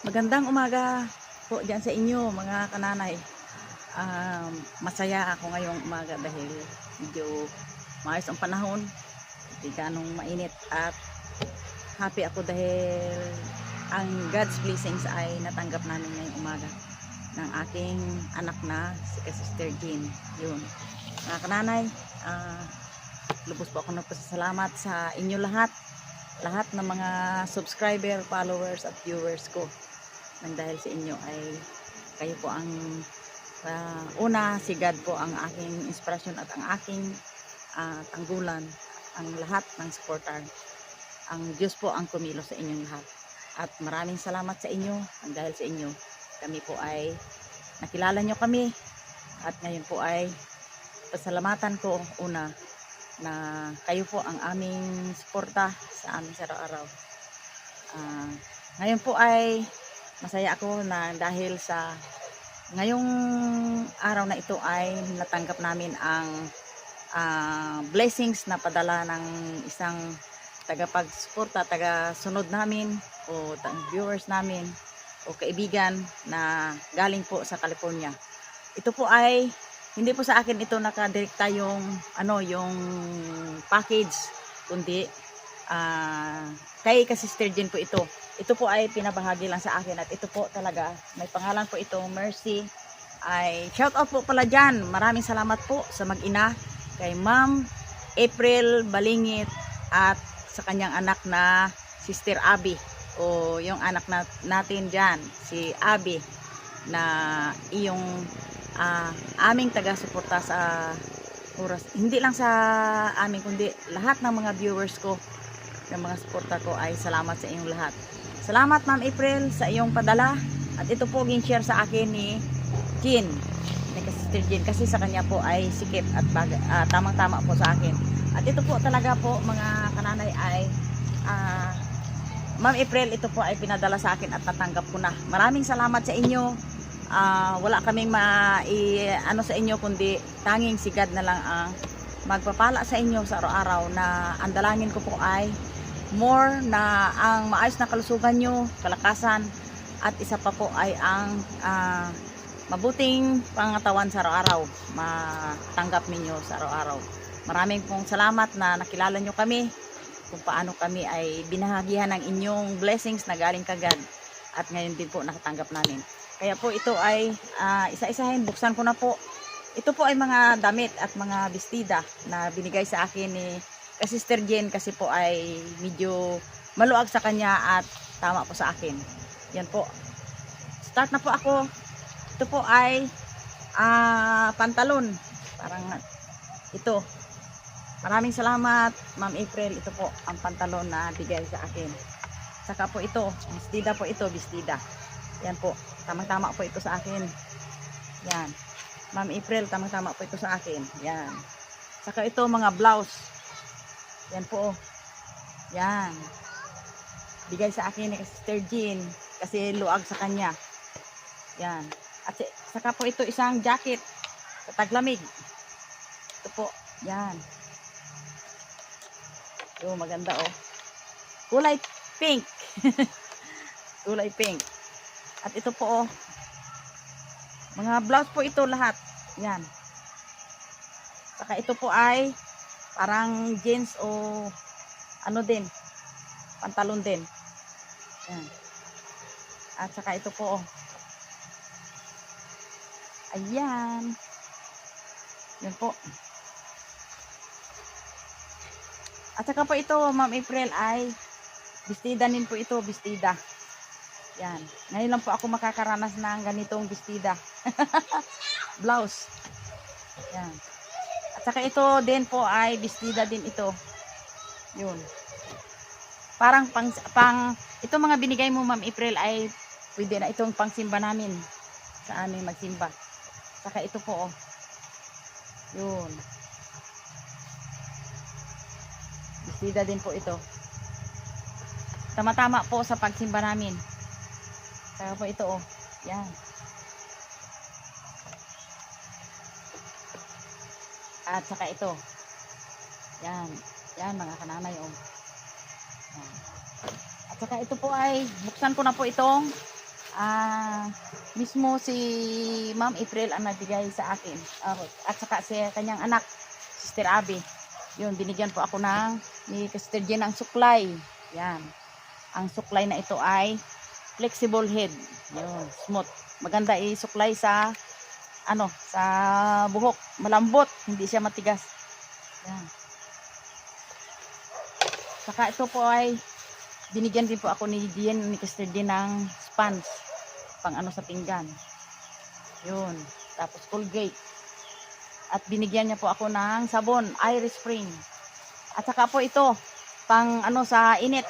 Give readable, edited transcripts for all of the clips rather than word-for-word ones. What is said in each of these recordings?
Magandang umaga po dyan sa inyo mga kananay. Masaya ako ngayong umaga dahil medyo maayos ang panahon, hindi ganong mainit, at happy ako dahil ang God's blessings ay natanggap namin ngayong umaga ng aking anak na si Sister Jean. Yun mga kananay, lubos po ako nagpasalamat sa inyo lahat ng mga subscriber, followers at viewers ko. Nang dahil sa inyo ay kayo po ang una, si God po ang aking inspirasyon at ang aking tanggulan, ang lahat ng supporter. Ang Diyos po ang kumilos sa inyong lahat. At maraming salamat sa inyo. Nang dahil sa inyo, kami po ay nakilala nyo kami. At ngayon po ay pasalamatan ko una na kayo po ang aming suporta sa amin sa araw-araw. Ngayon po ay masaya ako na dahil sa ngayong araw na ito ay natanggap namin ang blessings na padala ng isang tagapagsuporta, taga-sunod namin o viewers namin o kaibigan na galing po sa California. Ito po ay hindi po sa akin ito nakadirekta yung yung package, kundi kay Sister Jean po ito. Ito po ay pinabahagi lang sa akin at ito po talaga, may pangalan po ito, Mercy. Ay shout out po pala dyan. Maraming salamat po sa mag-ina, kay Ma'am April Balingit at sa kanyang anak na Sister Abby, o yung anak natin dyan, si Abby, na iyong aming taga-suporta sa oras. Hindi lang sa amin, kundi lahat ng mga viewers ko, ng mga suporta ko, ay salamat sa inyong lahat. Salamat Ma'am April sa iyong padala, at ito po gin-share sa akin ni Jean, ni Sister Jean, kasi sa kanya po ay sikip at tamang-tama po sa akin. At ito po talaga po mga kananay ay Ma'am April, ito po ay pinadala sa akin at natanggap ko na. Maraming salamat sa inyo. Wala kaming sa inyo, kundi tanging si God na lang ang magpapala sa inyo sa araw-araw, na ang dalangin ko po ay more na ang maayos na kalusugan nyo, kalakasan, at isa pa po ay ang mabuting pangatawan sa araw-araw, matanggap ninyo sa araw-araw. Maraming pong salamat na nakilala nyo kami, kung paano kami ay binahagihan ng inyong blessings na galing kagad, at ngayon din po nakatanggap namin. Kaya po ito ay isa-isahin, buksan ko na po. Ito po ay mga damit at mga bestida na binigay sa akin ni Sister Jean, kasi po ay medyo maluag sa kanya at tama po sa akin. Yan po. Start na po ako. Ito po ay pantalon. Parang ito. Maraming salamat Ma'am April. Ito po ang pantalon na bigay sa akin. Saka po ito, bestida po ito, bestida. Yan po. Tamang-tama po ito sa akin. Yan. Ma'am April, tamang-tama po ito sa akin. Yan. Saka ito mga blouse. Yan po. Yan. Bigay sa akin ni Sister Jean, kasi luag sa kanya. Yan. At saka po ito isang jacket sa taglamig. Ito po. Yan. Ito maganda oh. Kulay pink. Kulay pink. At ito po oh. Mga blouse po ito lahat. Yan. Saka ito po ay parang jeans o din, pantalon din. Yan. At saka ito po oh. Ayan. Yan po. At saka po ito Ma'am April ay bestida din po ito, bestida. Yan. Ngayon lang po ako makakaranas ng ganitong bestida. Blouse. Yan. At saka ito din po ay bestida din ito. Yun. Parang ito mga binigay mo Ma'am April ay pwede na itong pangsimba namin sa aming magsimba. Saka ito po oh. Yun. Bestida din po ito. Tama-tama po sa pagsimba namin. Saka po ito oh. Yan. At saka ito. Yan. Yan mga kananay oh. Yan. At saka ito po ay buksan ko na po itong Mismo si Ma'am April ang nagbigay sa akin. At saka si kanyang anak, Sister Abby. Yun, binigyan po ako ni Sister Jen ng suklay. Yan. Ang suklay na ito ay flexible head. Yun, smooth. Maganda isuklay sa sa buhok. Malambot, hindi siya matigas. Yan. Saka ito po ay binigyan din po ako ni Sister Jen ng sponge pang sa pinggan. Yun. Tapos Colgate. At binigyan niya po ako ng sabon, Irish Spring. At saka po ito, pang sa init,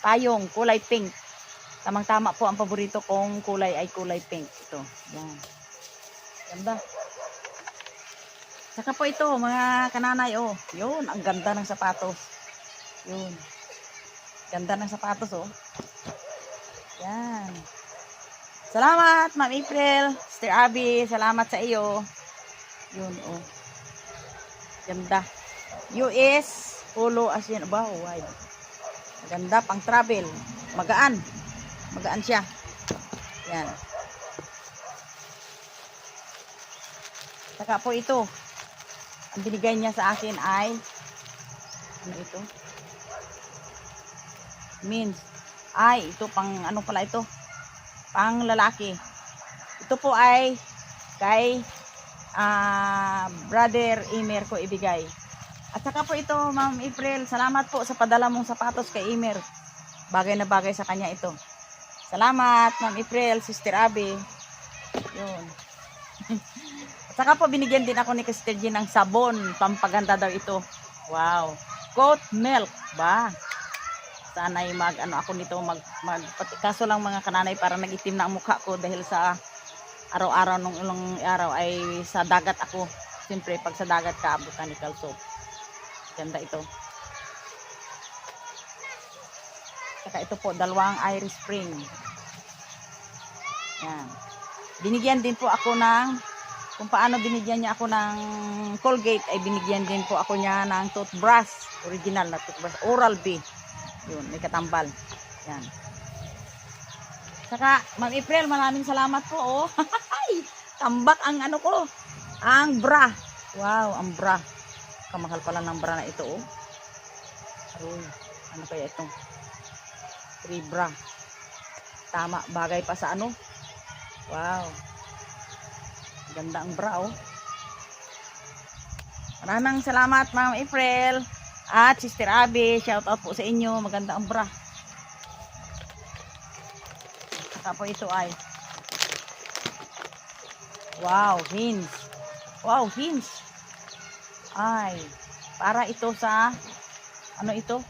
payong, kulay pink. Tamang-tama po ang paborito kong kulay ay kulay pink. Ito. Yan. Ganda. Saka po ito, mga kananay, oh. Yun, ang ganda ng sapatos. Yun. Ganda ng sapatos, oh. Yan. Salamat, Ma'am April. Sister Abby, salamat sa iyo. Yun, oh. Ganda. US Polo Asian. Wow, wide. Ganda, pang travel. Magaan. Magaan siya. Yan. Saka po ito. Ang binigay niya sa akin ay ito? Means. Ay, ito pang pala ito? Pang lalaki. Ito po ay kay Brother Imer ko ibigay. At saka po ito, Ma'am April, salamat po sa padala mong sapatos kay Imer. Bagay na bagay sa kanya ito. Salamat, Ma'am April, Sister Abby. Yun. At saka po binigyan din ako ni Sister Jen ng sabon. Pampaganda daw ito. Wow. Goat milk ba? Sana'y ako nito kaso lang mga kananay para nagitim na ang mukha ko dahil sa araw-araw nung ilang araw ay sa dagat ako. Siyempre pag sa dagat ka, botanical soap. Ganda ito. Saka ito po, dalawang Irish Spring. Yan. Binigyan din po ako kung paano binigyan niya ako ng Colgate, ay binigyan din po ako niya ng toothbrush. Original na toothbrush. Oral-B. Yun, may katambal. Yan. Saka, Ma'am April, maraming salamat po, oh. Tambak ang ko. Ang bra. Wow, ang bra. Kamahal pala ng bra na ito, oh. Aroy, ano kaya ito? Free bra. Tama, bagay pa sa Wow. Ganda ang bra, oh. Maraming salamat, Ma'am April. At Sister Abby, shout out po sa inyo. Maganda ang bra. Saka po ito ay wow, hinge. Wow, hinge. Ay, para ito sa ito?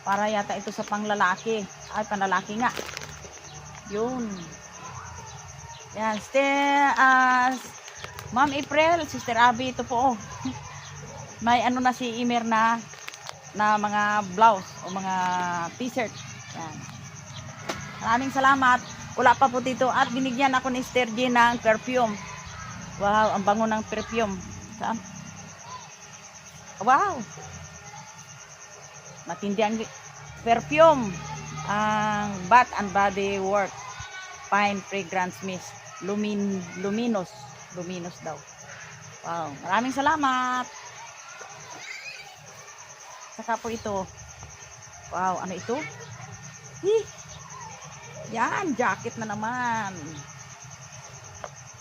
Para yata ito sa panglalaki. Ay, panlalaki nga. Yun. Yan, Ma'am April, Sister Abby, ito po, oh. May na si Imer na mga blouse o mga t-shirt. Yan. Maraming salamat. Wala pa po dito. At binigyan ako ni Sister Jen ng perfume. Wow, ang bango ng perfume. Saan? Wow. Matindi ang perfume. Ang Bath and Body Works Fine Fragrance Mist. Luminous. Luminous daw. Wow. Maraming salamat. Saka po ito. Wow, ano ito? Yan, jacket na naman.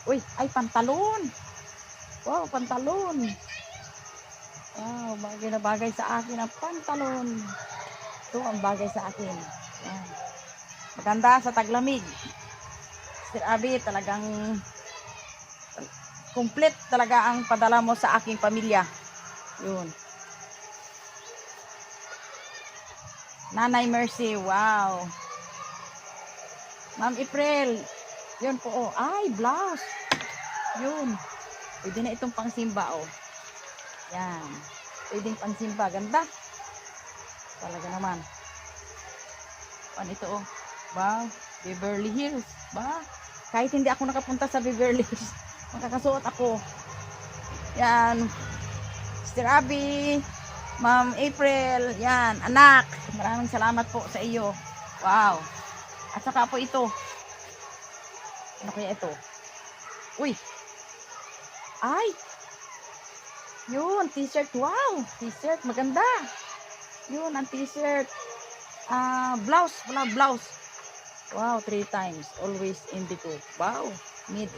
Uy, ay pantalon. Wow, pantalon. Wow, bagay na bagay sa akin ang pantalon. Ito ang bagay sa akin. Yan. Maganda sa taglamig. Sir Abby, talagang complete talaga ang padala mo sa aking pamilya. Yun. Nanay Mercy, wow. Ma'am April, yun po, oh. Ay, blouse. Yun. Pwede na itong pangsimba, oh. Yan. Pwedeng pangsimba. Ganda. Talaga naman. Ano ito, oh. Wow. Beverly Hills. Ba? Kahit hindi ako nakapunta sa Beverly Hills, makakasuot ako. Yan. Sister Abby, Ma'am April, yan, anak. Maraming salamat po sa iyo. Wow. At saka po ito. Ano kaya ito? Uy! Ay! Yun, t-shirt. Wow! T-shirt, maganda. Yun, ang t-shirt. Blouse. Wala, blouse. Wow, 3 times. Always indigo. Wow. Made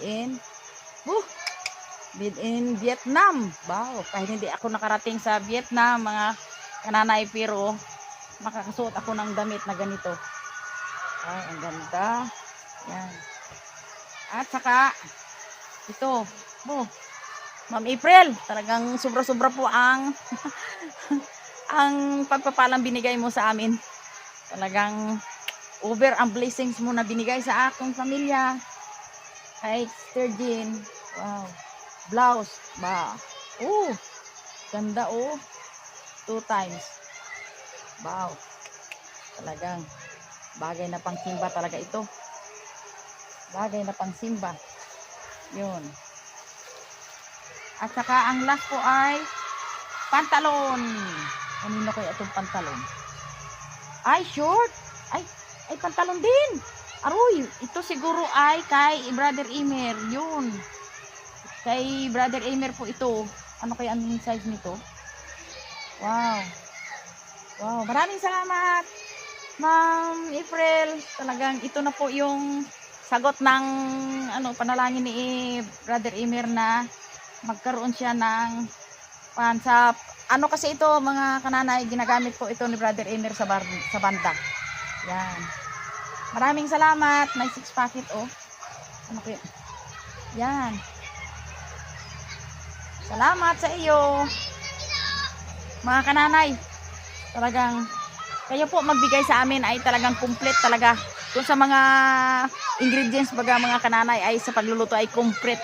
in Vietnam. Wow. Kahit hindi ako nakarating sa Vietnam, mga kananay, pero makakasuot ako ng damit na ganito. Wow, ang ganda. Yan. At saka, ito. Ma'am April, talagang sobra-sobra po ang ang pagpapalang binigay mo sa amin. Talagang over ang blessings mo na binigay sa akong pamilya. Kay Sister Jean. Wow. Blouse. Ba. Ganda 2 times. Wow. Talagang bagay na pang simba talaga ito. Bagay na pang simba. Yun. At saka ang last po ay pantalon. Kanino kaya itong pantalon? Ay, short. Ay, pantalon din. Aroy, ito siguro ay kay Brother Emer. Yun. Kay Brother Emer po ito. Ano kaya ang size nito? Wow. Wow, maraming salamat, Ma'am April. Talagang ito na po yung sagot ng panalangin ni Brother Emer na magkaroon siya ng sa kasi ito mga kananay, ginagamit po ito ni Brother Emer sa banda. Yan. Maraming salamat. May 6 packet Ano kaya? Yan. Salamat sa iyo. Mga kananay, talagang kayo po magbigay sa amin ay talagang complete talaga. Kung sa mga ingredients baga mga kananay ay sa pagluluto ay complete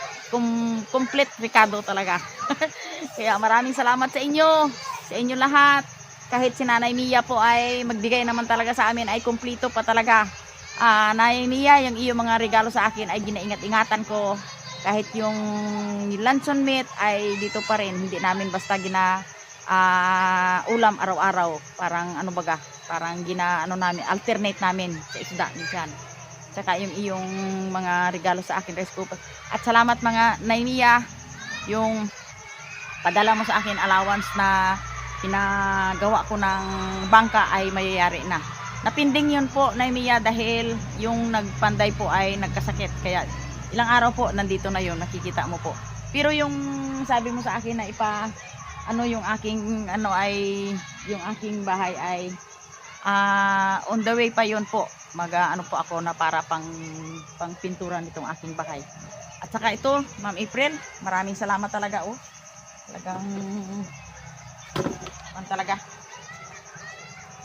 Ricardo talaga. Kaya maraming salamat sa inyo lahat. Kahit si Nanay Mia po ay magbigay naman talaga sa amin ay kumpleto pa talaga. Nanay Mia, yung iyong mga regalo sa akin ay ginaingat-ingatan ko. Kahit yung luncheon meat ay dito pa rin. Hindi namin basta ulam araw-araw. Parang parang namin, alternate namin sa isda minsan. Saka yung iyong mga regalo sa akin, rice cooker. At salamat mga Nay Mia, yung padala mo sa akin allowance na pinagawa ko ng bangka ay mayayari na. Napinding yun po, Nay Mia, dahil yung nagpanday po ay nagkasakit. Kaya ilang araw po nandito na yun, nakikita mo po. Pero yung sabi mo sa akin na yung aking yung aking bahay ay on the way pa yun po. Po ako na para pang pintura nitong aking bahay. At saka ito, Ma'am April, maraming salamat talaga Talagang talaga.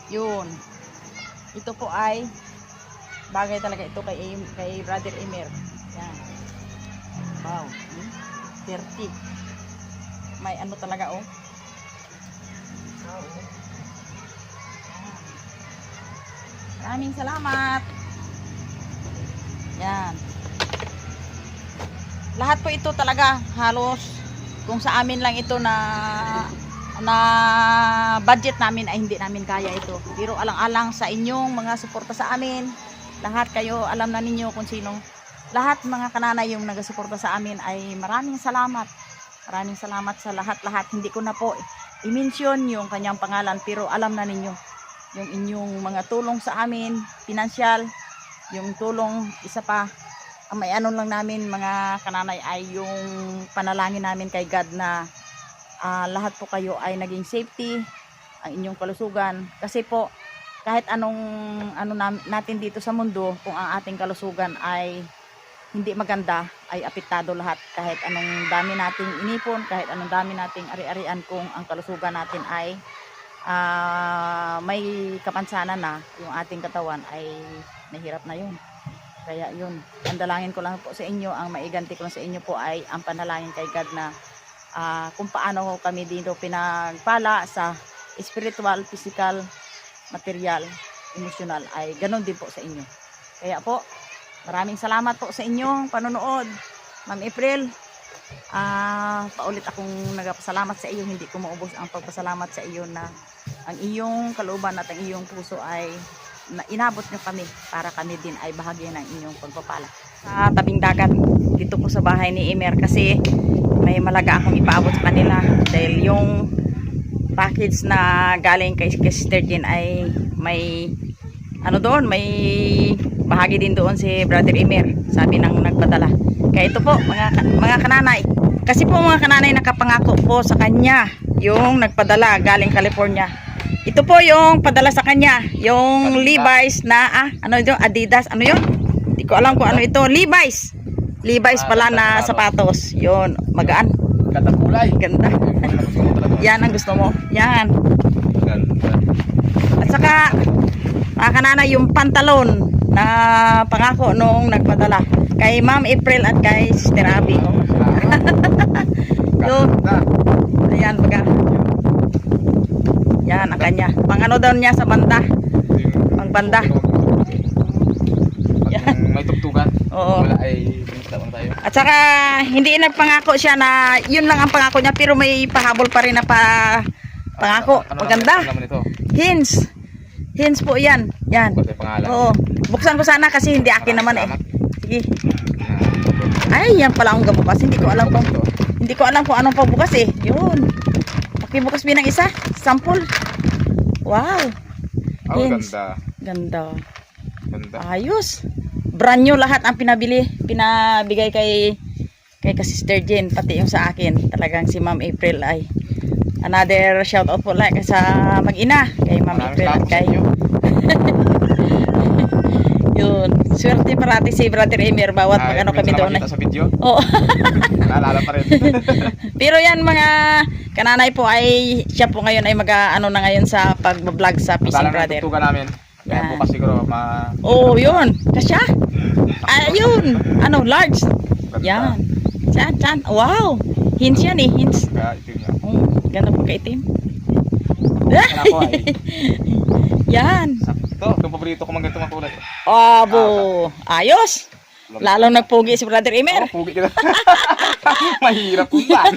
Yun. Ito po ay bagay talaga ito kay Brother Emer. Yan. Wow. 30. May talaga Wow. Maraming salamat. Yan. Lahat po ito talaga halos kung sa amin lang ito na budget namin ay hindi namin kaya ito. Pero alang-alang sa inyong mga suporta sa amin, lahat kayo alam na ninyo kung sinong lahat mga kananay yung nagasuporta sa amin ay maraming salamat. Maraming salamat sa lahat-lahat. Hindi ko na po i-mention yung kanyang pangalan pero alam na ninyo yung inyong mga tulong sa amin, financial, yung tulong, isa pa, ang may lang namin mga kananay ay yung panalangin namin kay God na lahat po kayo ay naging safety, ang inyong kalusugan. Kasi po, kahit anong natin dito sa mundo, kung ang ating kalusugan ay hindi maganda, ay apektado lahat. Kahit anong dami nating inipon, kahit anong dami nating ari-arian, kung ang kalusugan natin ay may kapansanan na, yung ating katawan ay nahirap na yun. Kaya yun, ang dalangin ko lang po sa inyo, ang maiganti ko lang sa inyo po ay ang panalangin kay God na kung paano kami dito pinagpala sa spiritual, physical, material, emotional, ay ganun din po sa inyo. Kaya po, maraming salamat po sa inyong panonood. Ma'am April, paulit akong nagpasalamat sa iyo. Hindi ko maubos ang pagpasalamat sa iyo na ang iyong kalooban at ang iyong puso ay na inabot nyo kami para kami din ay bahagi ng inyong pagpapala. Sa tabing dagat, dito po sa bahay ni Emer kasi may malaga akong ipaabot sa kanila dahil yung package na galing kay Sister Jean ay may ano doon, may bahagi din doon si Brother Emer, sabi ng nagpadala. Kaya ito po mga kananay, kasi po mga kananay nakapangako po sa kanya yung nagpadala galing California. Ito po yung padala sa kanya, yung Levi's na ano ito, Adidas, ano yun? Hindi ko alam kung ano ito, Levi's pala na sapatos. Yun, magaan. Ganda kulay. Ganda. Yan ang gusto mo. Yan. Ganda. At saka mga kananay, yung pantalon na pangako nung nagpadala kay Ma'am April at kay Sister Abby. Yun. Ayan, baga. Yan ang kanya. Pang ano daw niya sa banda. Pang banda. Yan. May tugtugan. Oo. Wala ay minta lang tayo. At saka hindi nagpangako siya na yun lang ang pangako niya, pero may pahabol pa rin na pangako. Maganda. Hints. Hints po yan. Yan. Oo. Buksan ko sana kasi hindi akin naman eh. Sige. Ay, yan pala ang gabukas. Hindi ko alam kung anong pagbukas eh. Yun. Pakibukas binang isa. Sample. Wow. Oh, Hints. ganda. Ganda. Ayos. Brand new lahat ang pinabigay kay Sister Jean, pati yung sa akin. Talagang si Ma'am April ay another shout out po like sa mag-ina kay Ma'am April at kay yun. Swerte parati si Brother Emer bawat pag ano kami doon. Sa video. Oo. Naalala pa rin. Pero yan mga kananay po ay siya po ngayon ay ano na ngayon sa pag-vlog sa Fishing Brother. Tutugan namin. Kaya bukas siguro yun. Kasya. Ayun. Ano, large. Yan. Chan. Wow. Hints yan eh. Hints. Ganda po kaitim. Yan. Sakto. Itong paborito ko mga ganito mga kulay. Abo. Ayos. Lalong nagpugi si Brother Emer. Pugi ka na. Mahirap po ba?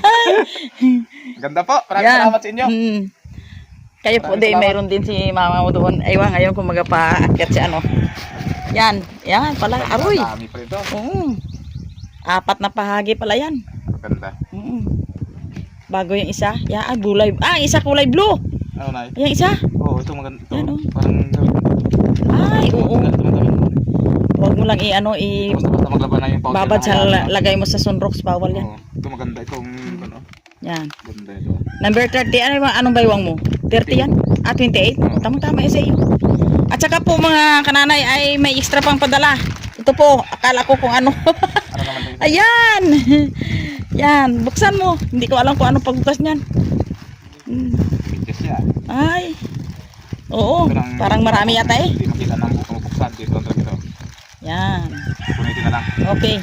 Ganda po. Maraming salamat sa inyo. Kayo po din, mayroon din si mama mo doon. Aywa ngayon kung magpaakyat si ano. Yan pala. Aroy. Dami pa ito. 4 na pahagi pala yan. Ganda. Bago yung isa. Yan, gulay. Isa kulay blue. Ano na? Yung isa. Oo, ito maganda. Ito. Ano? Parang ay, oo. Huwag mo lang basta maglaban na yung powder. babad sa lagay mo sa sunrocks. Bawal yan. Oo. Ito maganda. Itong ano. Yan. Ganda ito. Number 30. Anong baywang mo? 30 yan? 28? Tamang-tama yun sa iyo. At saka po mga kananay ay may extra pang padala. Ito po, akala ko kung ano. Ano naman ito? Ayan. Yan, buksan mo. Hindi ko alam kung anong pagbukas niyan. Bigas yan. Ay. Oo, parang marami yata eh. Hindi makita ng buksan. Dito lang talaga ito. Yan. Punitin na lang. Okay.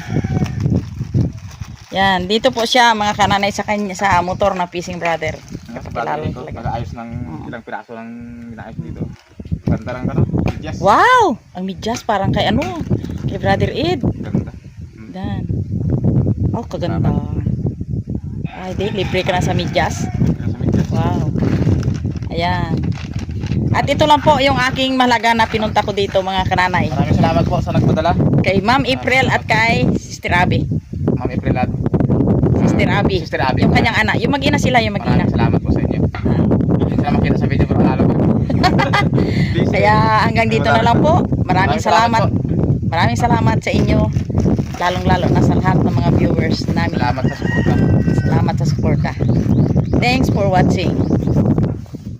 Yan, dito po siya mga kananay sa kanya sa motor na Fishing Brother. Sa brother dito, nag-aayos ng ilang piraso ng inaayos dito. Ganda lang ano? Medyas. Wow! Ang medyas parang kay ano? Kay Brother Ed. Ganda. Dan. Oh, kaganda. Ay, di, libre ka na sa medyas. Sa medyas. Wow. Ayan. At ito lang po yung aking mahalaga na pinunta ko dito mga kananay. Maraming salamat po sa nagpadala. Kay Ma'am April at kay Sister Abby. Ma'am April at Sister Abby. Sister Abby. Yung kanyang anak. Yung mag-ina sila, yung mag-ina. Maraming salamat po sa inyo. Hindi sila makita sa video pero lalo. Kaya hanggang dito na lang po. Maraming salamat. Maraming salamat sa inyo. Lalong-lalo na sa lahat ng mga viewers namin. Salamat sa suporta. Salamat sa suporta. Thanks for watching.